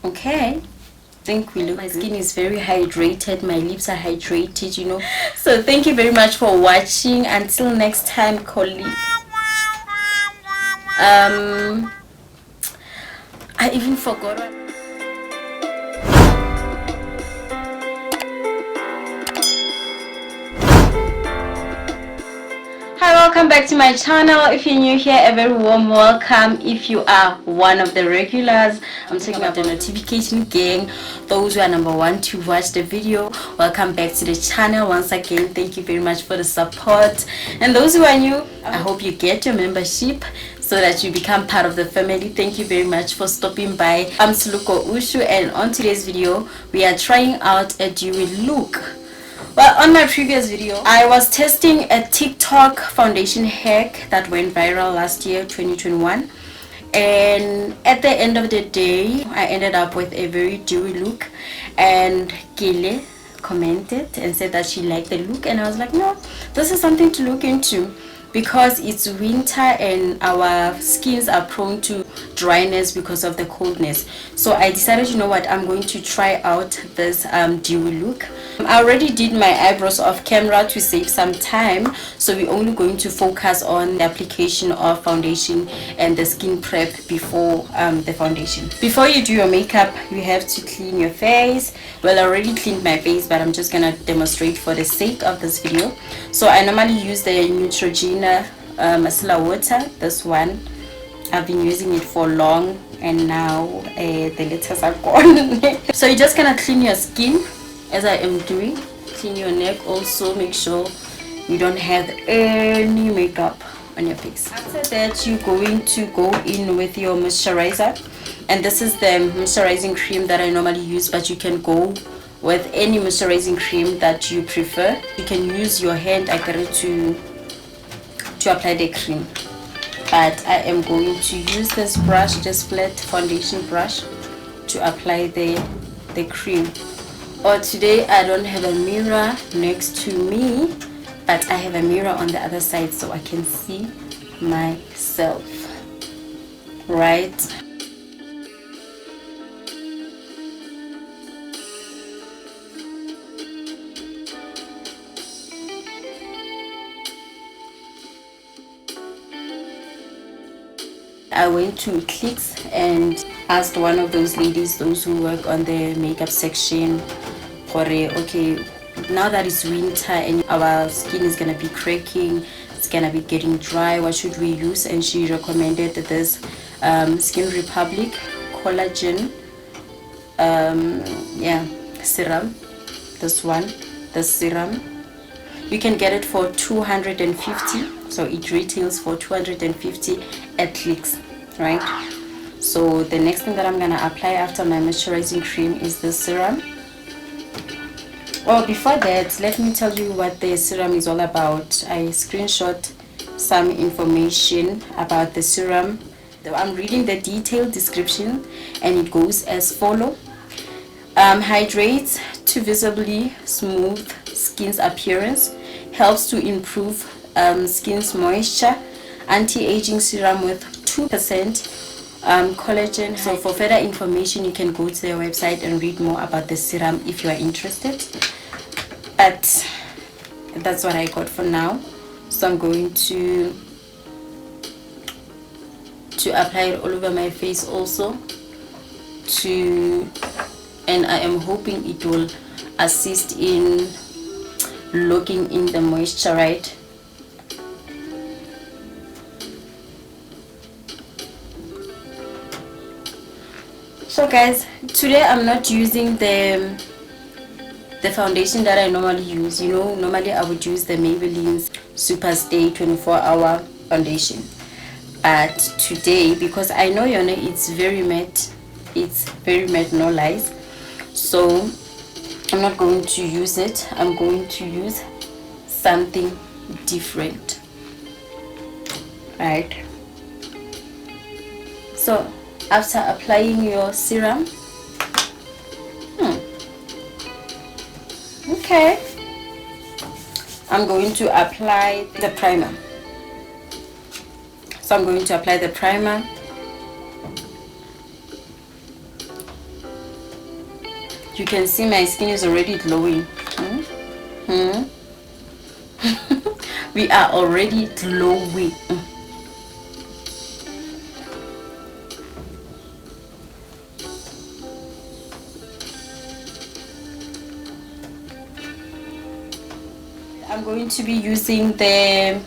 Okay, think we look. My skin is very hydrated, my lips are hydrated, you know. So thank you very much for watching. Until next time, colleagues. I even forgot what. Hi, welcome back to my channel. If you're new here, a very warm welcome. If you are one of the regulars, I'm talking about the notification gang, those who are number one to watch the video, welcome back to the channel once again. Thank you very much for the support. And those who are new, I hope you get your membership so that you become part of the family. Thank you very much for stopping by. I'm Suluko Ushu, and on today's video we are trying out a dewy look. Well, on my previous video, I was testing a TikTok foundation hack that went viral last year, 2021. And at the end of the day, I ended up with a very dewy look. And Kele commented and said that she liked the look. And I was like, no, this is something to look into, because it's winter and our skins are prone to dryness because of the coldness. So I decided, you know what, I'm going to try out this dewy look. I already did my eyebrows off camera to save some time, so we're only going to focus on the application of foundation and the skin prep before the foundation. Before you do your makeup, you have to clean your face. Well, I already cleaned my face, but I'm just gonna demonstrate for the sake of this video. So I normally use the Neutrogena micellar water. This one, I've been using it for long, and now the letters are gone. So you're just gonna clean your skin as I am doing. Clean your neck also. Make sure you don't have any makeup on your face. After that, you're going to go in with your moisturizer, and this is the moisturizing cream that I normally use, but you can go with any moisturizing cream that you prefer. You can use your hand to apply the cream, but I am going to use this brush, this flat foundation brush, to apply the cream. Or today I don't have a mirror next to me, but I have a mirror on the other side so I can see myself, right? I went to Clicks and asked one of those ladies, those who work on the makeup section, okay, now that it's winter and our skin is gonna be cracking, it's gonna be getting dry, what should we use? And she recommended this Skin Republic collagen serum. This serum, you can get it for 250, so it retails for 250 at Clicks, right? So the next thing that I'm gonna apply after my moisturizing cream is the serum. Well, before that, let me tell you what the serum is all about. I screenshot some information about the serum. I'm reading the detailed description, and it goes as follows. Hydrates to visibly smooth skin's appearance, helps to improve skin's moisture, anti-aging serum with 2% collagen. So for further information, you can go to their website and read more about the serum if you are interested. But that's what I got for now. So I'm going to apply it all over my face also, and I am hoping it will assist in locking in the moisture, right? So guys, today I'm not using the foundation that I normally use. You know, normally I would use the Maybelline's Superstay 24-hour foundation, but today, because I know it's very matte, no lies, so I'm not going to use it. I'm going to use something different, right? So after applying your serum, okay, I'm going to apply the primer. So I'm going to apply the primer. You can see my skin is already glowing. We are already glowing. I'm going to be using the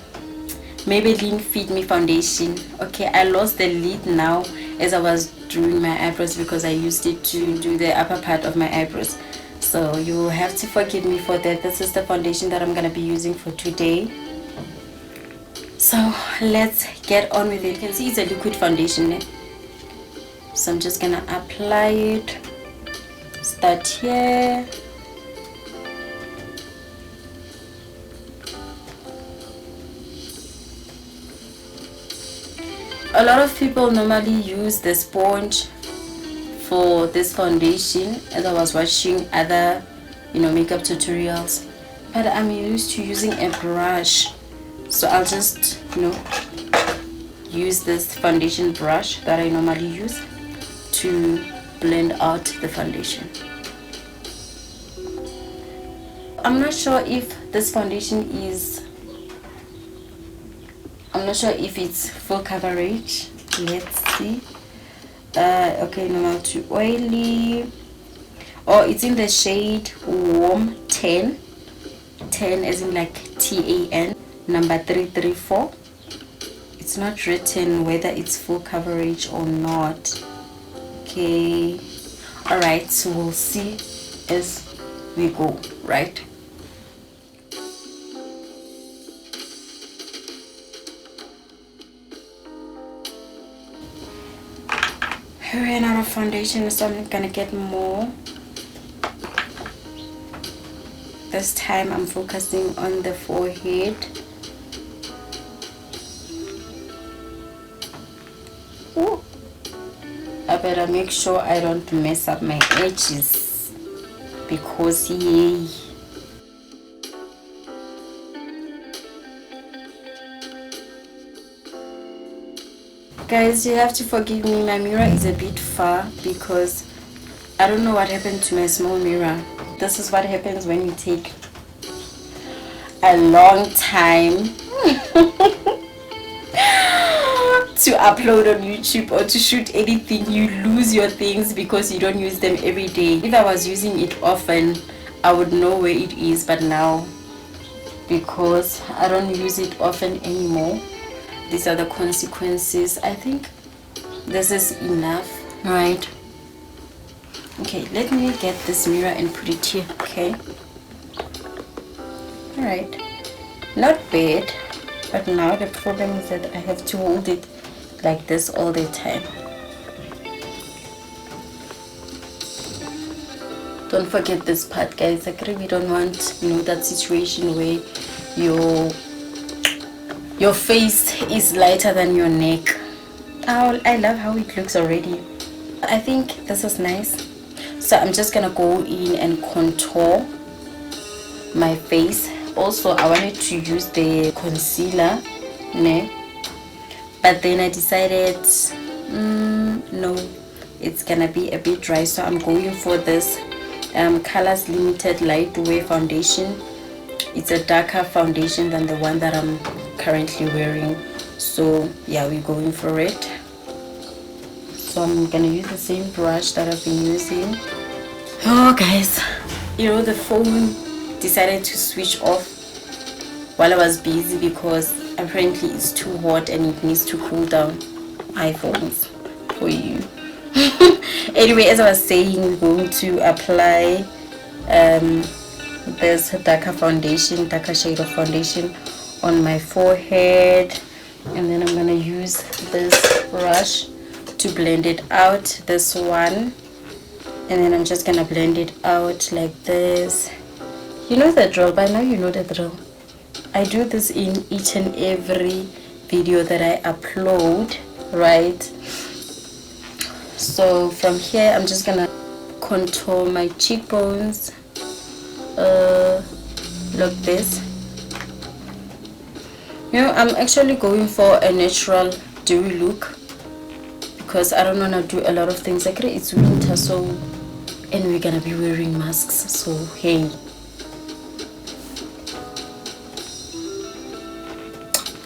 Maybelline Fit Me foundation. Okay, I lost the lid now as I was doing my eyebrows because I used it to do the upper part of my eyebrows, so you will have to forgive me for that. This is the foundation that I'm gonna be using for today, so let's get on with it. You can see it's a liquid foundation, so I'm just gonna apply it. Start here. A lot of people normally use the sponge for this foundation, as I was watching other makeup tutorials, but I'm used to using a brush, so I'll just use this foundation brush that I normally use to blend out the foundation. I'm not sure if this foundation is it's full coverage. Let's see. Okay, normal to oily. Oh, it's in the shade warm 10 as in like TAN, number 334. It's not written whether it's full coverage or not. Okay, all right, so we'll see as we go, right? I ran out of foundation, so I'm gonna get more. This time I'm focusing on the forehead. Ooh. I better make sure I don't mess up my edges, because yay. Guys, you have to forgive me, my mirror is a bit far because I don't know what happened to my small mirror. This is what happens when you take a long time to upload on YouTube or to shoot anything. You lose your things because you don't use them every day. If I was using it often, I would know where it is, but now because I don't use it often anymore, these are the consequences. I think this is enough, right? Okay, let me get this mirror and put it here. Okay, all right, not bad, but now the problem is that I have to hold it like this all the time. Don't forget this part, guys. I really don't want that situation where your face is lighter than your neck. Oh, I love how it looks already. I think this is nice. So I'm just gonna go in and contour my face. Also, I wanted to use the concealer, but then I decided no, it's gonna be a bit dry, so I'm going for this Colors Limited Lightwear foundation. It's a darker foundation than the one that I'm currently wearing, so yeah, we're going for it. So I'm gonna use the same brush that I've been using. Oh guys, the phone decided to switch off while I was busy because apparently it's too hot and it needs to cool down. iPhones for you. Anyway, as I was saying, we're going to apply this darker shade of foundation on my forehead, and then I'm gonna use this brush to blend it out, this one, and then I'm just gonna blend it out like this. You know the drill. By now you know the drill. I do this in each and every video that I upload, right? So from here I'm just gonna contour my cheekbones like this. I'm actually going for a natural dewy look because I don't want to do a lot of things. Like, it's winter, so and we're gonna be wearing masks, so hey,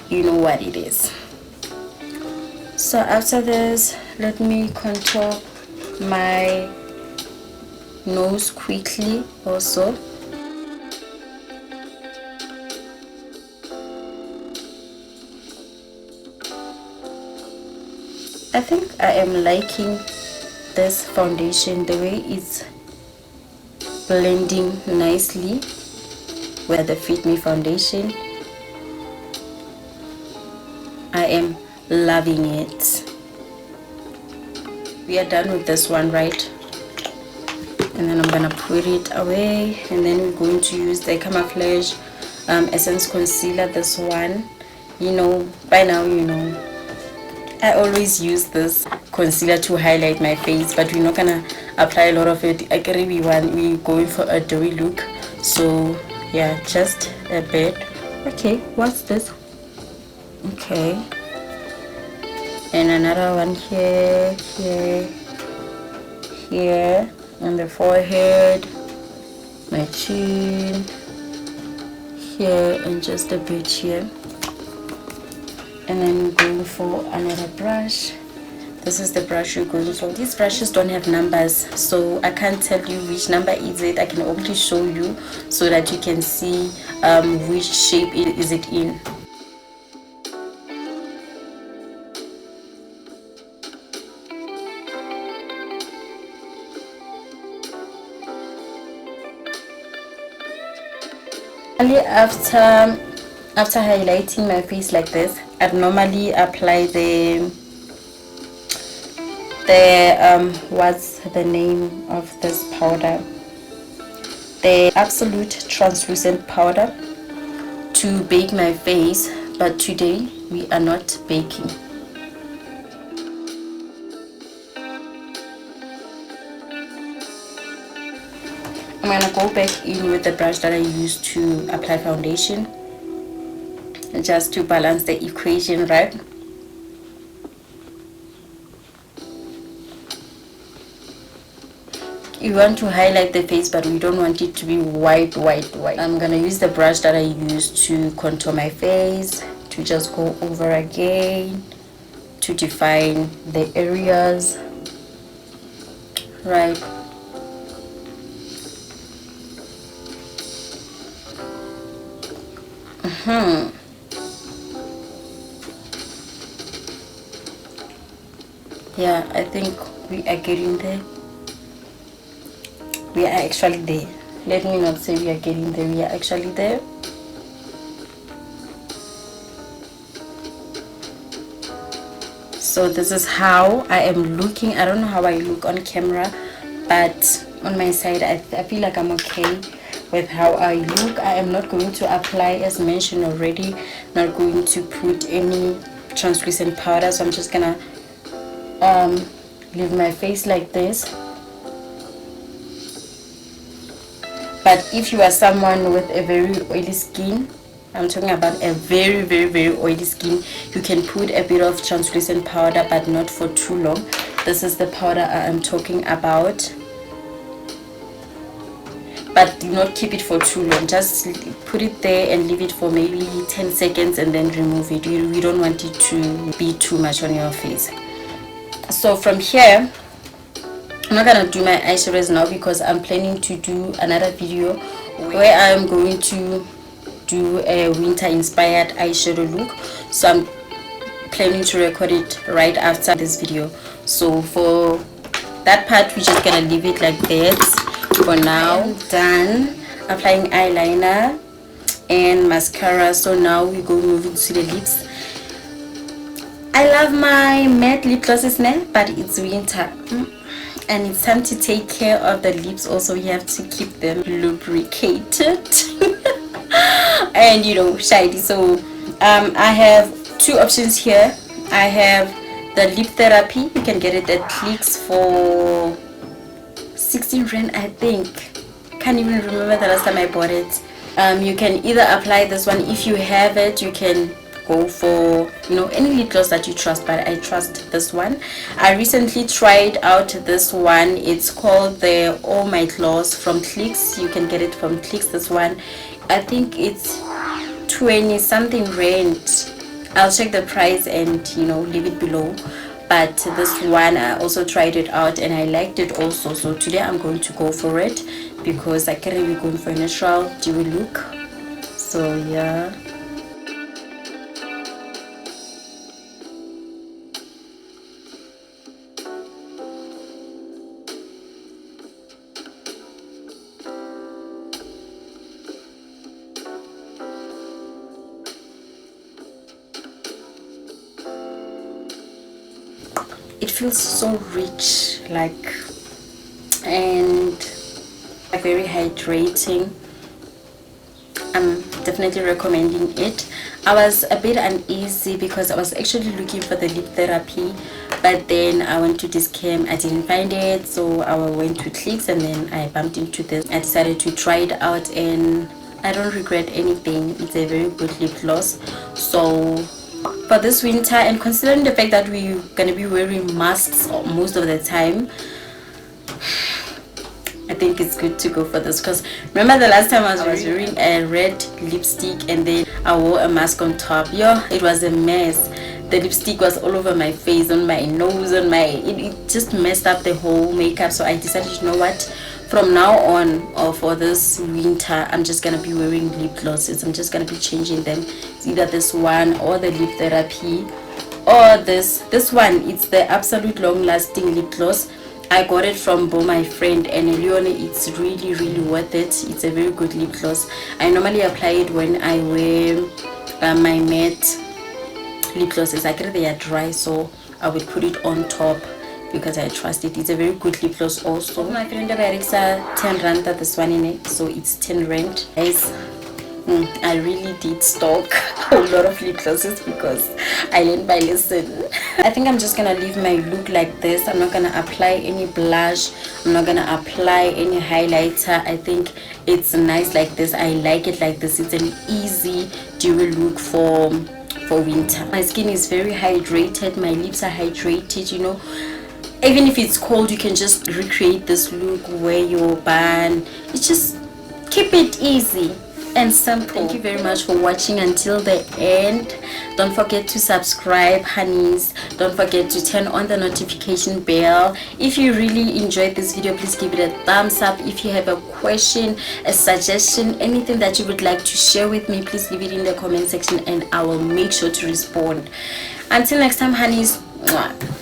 you know what it is. So after this, let me contour my nose quickly also. I think I am liking this foundation, the way it's blending nicely with the Fit Me foundation. I am loving it. We are done with this one, right? And then I'm gonna put it away, and then we're going to use the Camouflage Essence Concealer. This one, you know, by now you know I always use this concealer to highlight my face, but we're not gonna apply a lot of it. We're going for a dewy look, so yeah, just a bit. Okay, what's this? Okay, and another one here, here on the forehead, my chin here, and just a bit here. And then we're going for another brush. This is the brush you're going for. These brushes don't have numbers, so I can't tell you which number is it. I can only show you so that you can see which shape is it in. After highlighting my face like this, I'd normally apply the what's the name of this powder, the Absolute Translucent Powder, to bake my face, but today we are not baking. I'm gonna go back in with the brush that I used to apply foundation, just to balance the equation, right? You want to highlight the face, but we don't want it to be white. I'm gonna use the brush that I used to contour my face, to just go over again, to define the areas, right? Yeah, I think we are getting there. We are actually there. Let me not say we are getting there. We are actually there. So this is how I am looking. I don't know how I look on camera, but on my side I feel like I'm okay with how I look. I am not going to apply, as mentioned already, not going to put any translucent powder, so I'm just gonna leave my face like this. But if you are someone with a very oily skin, I'm talking about a very oily skin, you can put a bit of translucent powder, but not for too long. This is the powder I am talking about, but do not keep it for too long. Just put it there and leave it for maybe 10 seconds and then remove it. We don't want it to be too much on your face. So from here, I'm not gonna do my eyeshadows now because I'm planning to do another video where I'm going to do a winter inspired eyeshadow look. So I'm planning to record it right after this video. So for that part, we're just gonna leave it like that for now. I'm done applying eyeliner and mascara, so now we go moving to the lips. I love my matte lip glosses now, but it's winter and it's time to take care of the lips. Also, you have to keep them lubricated and, you know, shiny. So I have two options here. I have the lip therapy. You can get it at Clicks for 16 rand, I think. Can't even remember the last time I bought it. You can either apply this one. If you have it, you can go for, you know, any lip gloss that you trust, but I trust this one. I recently tried out this one. It's called the All My Gloss from Clicks. You can get it from Clicks. This one, I think it's 20 something rand. I'll check the price and, you know, leave it below. But this one, I also tried it out and I liked it also. So today I'm going to go for it because I can't really go for a natural dewy look. So yeah. It feels so rich, like, and very hydrating. I'm definitely recommending it. I was a bit uneasy because I was actually looking for the lip therapy, but then I went to this camp, I didn't find it, so I went to Clicks and then I bumped into this. I decided to try it out and I don't regret anything. It's a very good lip gloss. So for this winter, and considering the fact that we're gonna be wearing masks most of the time, I think it's good to go for this. Because remember the last time I was wearing a red lipstick and then I wore a mask on top. Yeah, it was a mess. The lipstick was all over my face, on my nose, on my, it just messed up the whole makeup. So I decided, you know what, from now on, or for this winter, I'm just gonna be wearing lip glosses. I'm just gonna be changing them. It's either this one or the lip therapy, or this one. It's the Absolute Long Lasting Lip Gloss. I got it from my friend and Leone. It's really worth it. It's a very good lip gloss. I normally apply it when I wear my matte lip glosses. I get they are dry, so I would put it on top because I trust it. It's a very good lip gloss also. My friend Alexa 10 rand that this one in it, so it's 10 rand. Guys, I really did stock a lot of lip glosses because I learned my lesson. I think I'm just gonna leave my look like this. I'm not gonna apply any blush, I'm not gonna apply any highlighter. I think it's nice like this. I like it like this. It's an easy dewy look for winter. My skin is very hydrated, my lips are hydrated, you know. Even if it's cold, you can just recreate this look, wear your band. It's just keep it easy and simple. Thank you very much for watching until the end. Don't forget to subscribe, honeys. Don't forget to turn on the notification bell. If you really enjoyed this video, please give it a thumbs up. If you have a question, a suggestion, anything that you would like to share with me, please leave it in the comment section and I will make sure to respond. Until next time, honeys. Mwah.